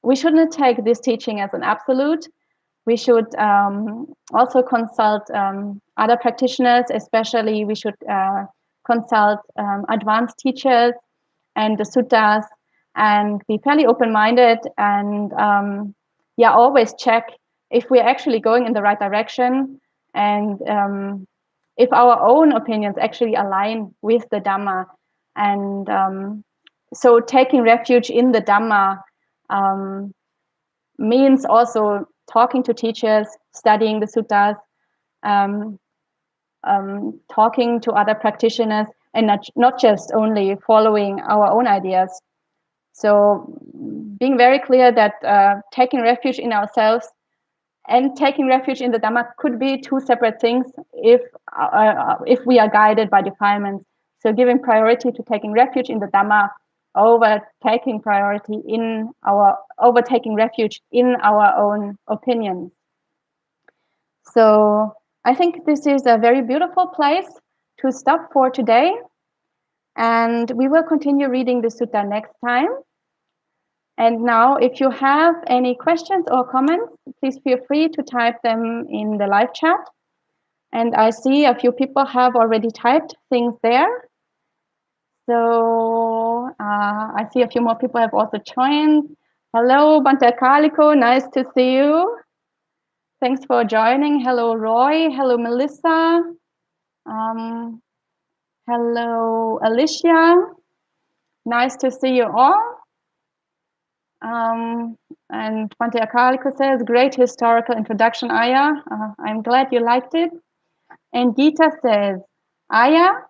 we shouldn't take this teaching as an absolute. We should also consult other practitioners, especially we should consult advanced teachers and the suttas, and be fairly open-minded, and always check if we're actually going in the right direction, and if our own opinions actually align with the Dhamma. And so taking refuge in the Dhamma means also talking to teachers, studying the suttas, talking to other practitioners, and not just only following our own ideas. So being very clear that taking refuge in ourselves and taking refuge in the Dhamma could be two separate things if we are guided by defilements. So giving priority to taking refuge in the Dhamma over taking refuge in our own opinions. So I think this is a very beautiful place to stop for today. And we will continue reading the sutta next time. And now, if you have any questions or comments, please feel free to type them in the live chat. And I see a few people have already typed things there. So I see a few more people have also joined. Hello, Bante Kaliko, nice to see you. Thanks for joining. Hello, Roy. Hello, Melissa. Hello, Alicia. Nice to see you all. And Bante Akaliko says, great historical introduction, Ayya. I'm glad you liked it. And Gita says, Ayya,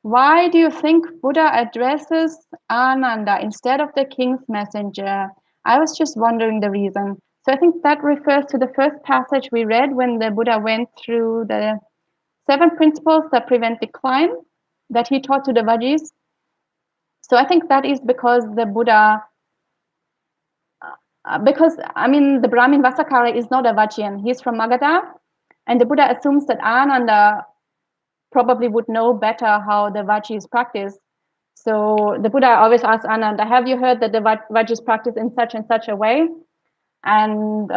why do you think Buddha addresses Ananda instead of the king's messenger? I was just wondering the reason. So I think that refers to the first passage we read when the Buddha went through the 7 principles that prevent decline that he taught to the Vajis. So I think that is because the Buddha, the Brahmin Vasakara is not a Vajjian. He's from Magadha. And the Buddha assumes that Ananda probably would know better how the Vajjis practice. So the Buddha always asks Ananda, have you heard that the Vajjis practice in such and such a way? And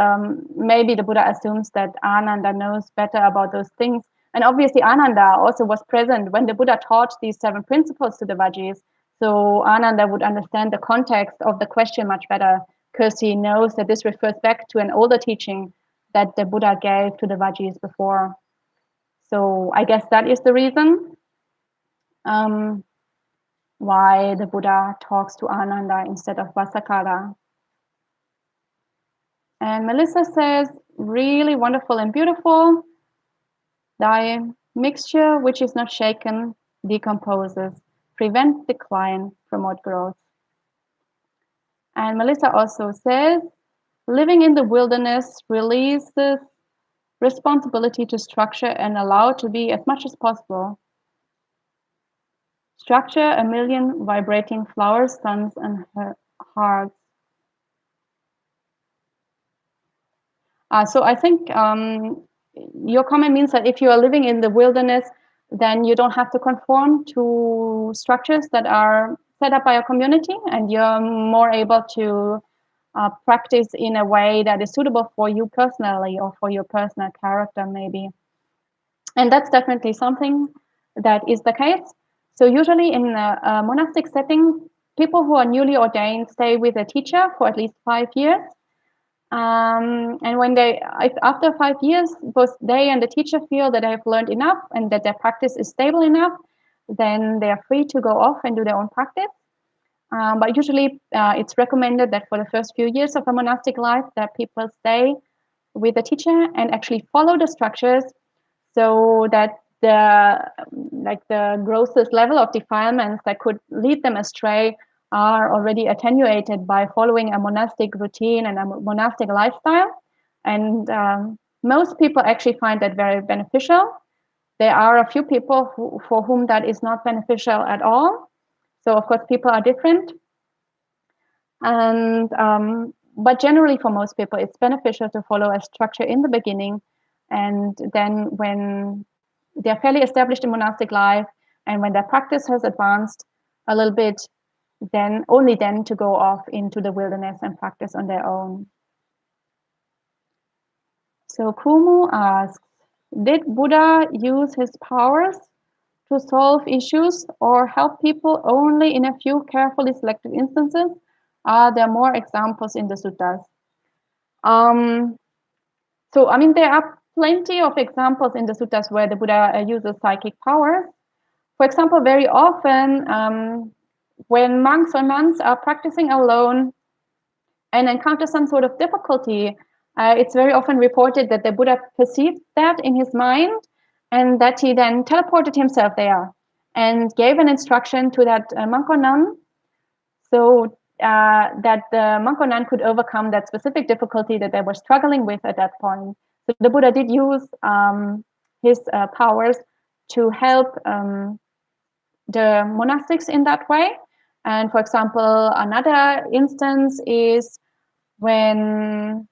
maybe the Buddha assumes that Ananda knows better about those things. And obviously Ananda also was present when the Buddha taught these 7 principles to the Vajjis. So Ananda would understand the context of the question much better, because he knows that this refers back to an older teaching that the Buddha gave to the Vajjis before. So I guess that is the reason why the Buddha talks to Ananda instead of Vasakara. And Melissa says, really wonderful and beautiful. Thy mixture, which is not shaken, decomposes, prevent decline, promote growth. And Melissa also says, living in the wilderness releases responsibility to structure and allow to be as much as possible. Structure 1,000,000 vibrating flowers, suns, and hearts. So I think your comment means that if you are living in the wilderness, then you don't have to conform to structures that are set up by a community, and you're more able to practice in a way that is suitable for you personally or for your personal character, maybe. And that's definitely something that is the case. So usually in a monastic setting, people who are newly ordained stay with a teacher for at least 5 years. And when after 5 years, both they and the teacher feel that they have learned enough and that their practice is stable enough, then they are free to go off and do their own practice. But usually it's recommended that for the first few years of a monastic life that people stay with the teacher and actually follow the structures, so that the grossest level of defilements that could lead them astray are already attenuated by following a monastic routine and a monastic lifestyle. And most people actually find that very beneficial. There are a few people for whom that is not beneficial at all. So of course, people are different. And but generally for most people, it's beneficial to follow a structure in the beginning. And then when they're fairly established in monastic life and when their practice has advanced a little bit, then only then to go off into the wilderness and practice on their own. So Kumu asks, did Buddha use his powers to solve issues or help people only in a few carefully selected instances? Are there more examples in the suttas? So, I mean, there are plenty of examples in the suttas where the Buddha uses psychic powers. For example, very often when monks or nuns are practicing alone and encounter some sort of difficulty, it's very often reported that the Buddha perceived that in his mind and that he then teleported himself there and gave an instruction to that monk or nun so that the monk or nun could overcome that specific difficulty that they were struggling with at that point. So the Buddha did use his powers to help the monastics in that way. And for example, another instance is when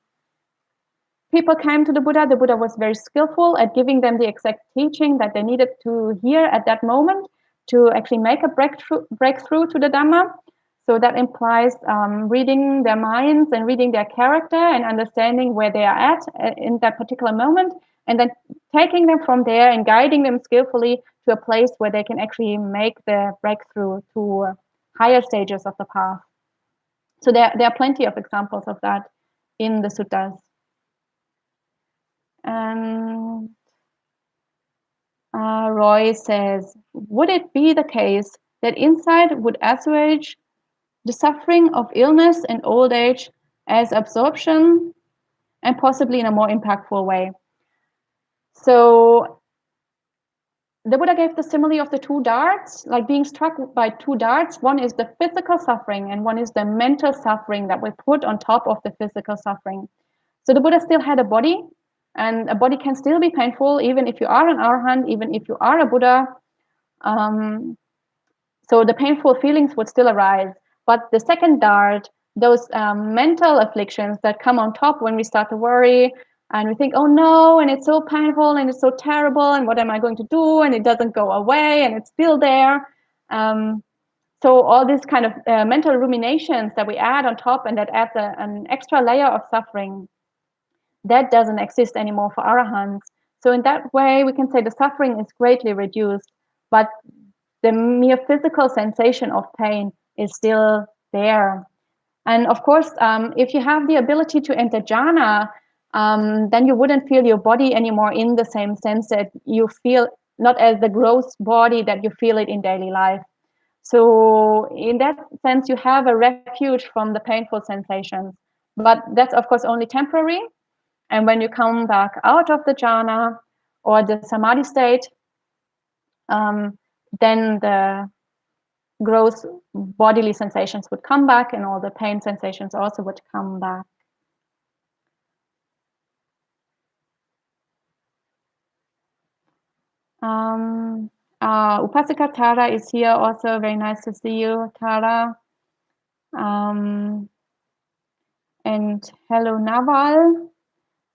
people came to the Buddha was very skillful at giving them the exact teaching that they needed to hear at that moment to actually make a breakthrough to the Dhamma. So that implies reading their minds and reading their character and understanding where they are at in that particular moment, and then taking them from there and guiding them skillfully to a place where they can actually make the breakthrough to higher stages of the path. So there are plenty of examples of that in the suttas. And Roy says, would it be the case that insight would assuage the suffering of illness and old age as absorption, and possibly in a more impactful way? So the Buddha gave the simile of the two darts, like being struck by two darts. One is the physical suffering and one is the mental suffering that we put on top of the physical suffering. So the Buddha still had a body, and a body can still be painful even if you are an arahant, even if you are a Buddha. So the painful feelings would still arise. But the second dart, those mental afflictions that come on top when we start to worry and we think, oh no, and it's so painful and it's so terrible, and what am I going to do? And it doesn't go away and it's still there. So all these kind of mental ruminations that we add on top and that adds an extra layer of suffering, that doesn't exist anymore for arahants. So in that way, we can say the suffering is greatly reduced, but the mere physical sensation of pain is still there. And of course, if you have the ability to enter jhana, then you wouldn't feel your body anymore in the same sense that you feel, not as the gross body that you feel it in daily life. So in that sense, you have a refuge from the painful sensations. But that's, of course, only temporary. And when you come back out of the jhana or the samadhi state, then the gross bodily sensations would come back and all the pain sensations also would come back. Upasika Tara is here also. Very nice to see you, Tara. And hello, Naval.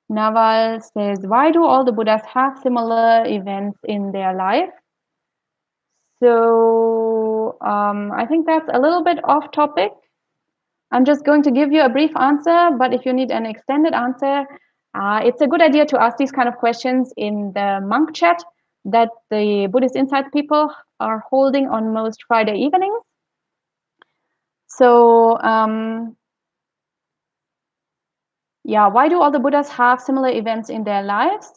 Naval says, why do all the Buddhas have similar events in their life? So I think that's a little bit off topic. I'm just going to give you a brief answer, but if you need an extended answer, it's a good idea to ask these kind of questions in the monk chat that the Buddhist Insight people are holding on most Friday evenings. So yeah, why do all the Buddhas have similar events in their lives?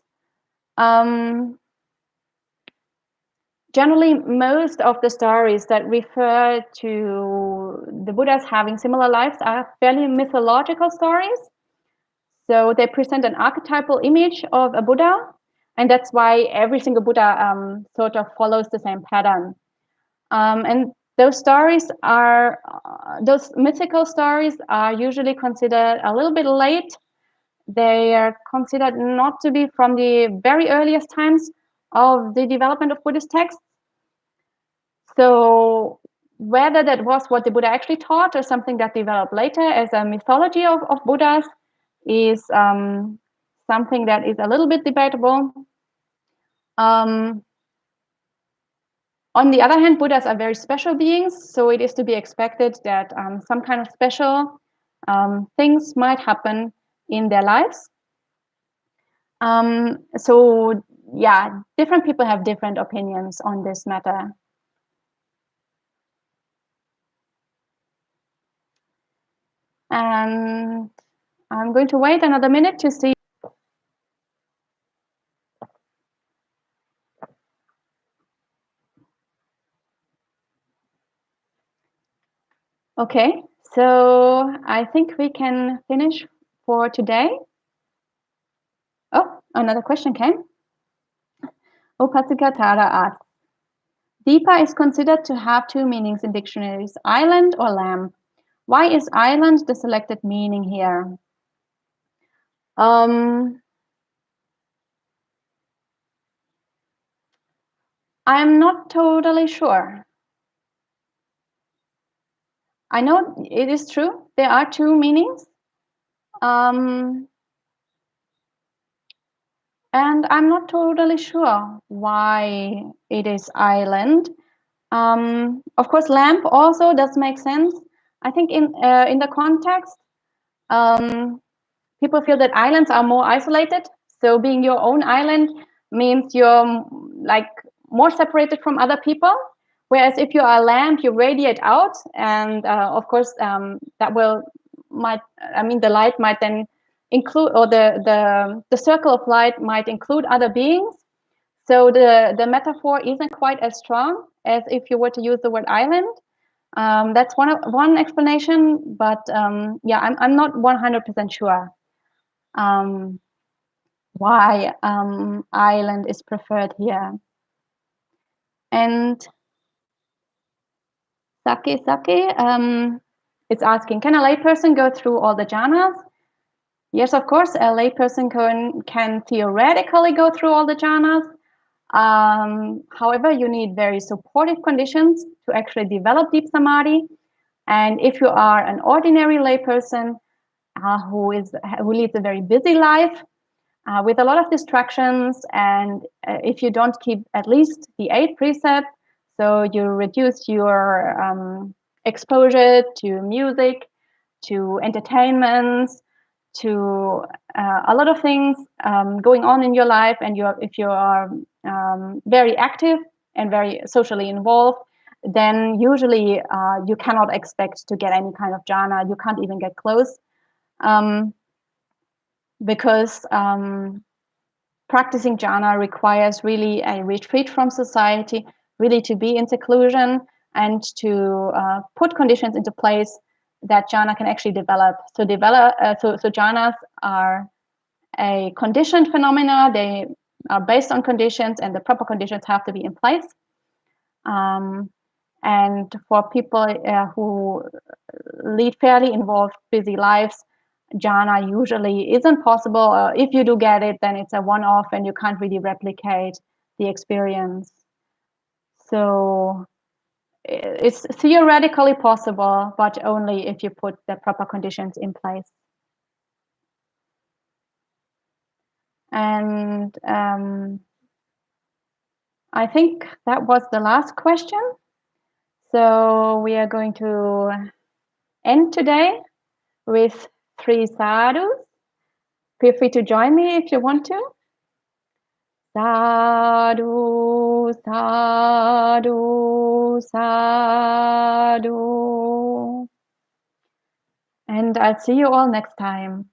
Generally, most of the stories that refer to the Buddhas having similar lives are fairly mythological stories. So they present an archetypal image of a Buddha, And that's why every single Buddha sort of follows the same pattern. And those stories are, those mythical stories are usually considered a little bit late. They are considered not to be from the very earliest times of the development of Buddhist texts. So whether that was what the Buddha actually taught or something that developed later as a mythology of Buddhas is something that is a little bit debatable. On the other hand, Buddhas are very special beings, so it is to be expected that some kind of special things might happen in their lives. So yeah, different people have different opinions on this matter. And I'm going to wait another minute to see. Okay, so I think we can finish for today. Oh, another question came. Upasika Tara asks, Deepa is considered to have two meanings in dictionaries, island or lamp. Why is island the selected meaning here? I'm not totally sure. I know it is true. There are two meanings. And I'm not totally sure why it is island. Of course, lamp also does make sense. I think in the context, people feel that islands are more isolated. So being your own island means you're like more separated from other people. Whereas if you are a lamp, you radiate out, and of course that the light might then include, or the circle of light might include other beings. So the metaphor isn't quite as strong as if you were to use the word island. That's one explanation, but yeah, I'm not 100% sure why island is preferred here. And Sake is asking, can a layperson go through all the jhanas? Yes, of course, a layperson can theoretically go through all the jhanas. However, you need very supportive conditions to actually develop deep samadhi. And if you are an ordinary layperson who leads a very busy life with a lot of distractions, and if you don't keep at least the 8 precepts, so you reduce your exposure to music, to entertainments, to a lot of things going on in your life, and if you are very active and very socially involved, then usually you cannot expect to get any kind of jhana. You can't even get close because practicing jhana requires really a retreat from society, really to be in seclusion and to put conditions into place that jhana can actually develop. So jhanas are a conditioned phenomena. They are based on conditions, and the proper conditions have to be in place. And for people who lead fairly involved, busy lives, jhana usually isn't possible. If you do get it, then it's a one-off and you can't really replicate the experience. So it's theoretically possible, but only if you put the proper conditions in place. And I think that was the last question. So we are going to end today with 3 sadhus. Feel free to join me if you want to. Sadhu, sadhu, sadhu. And I'll see you all next time.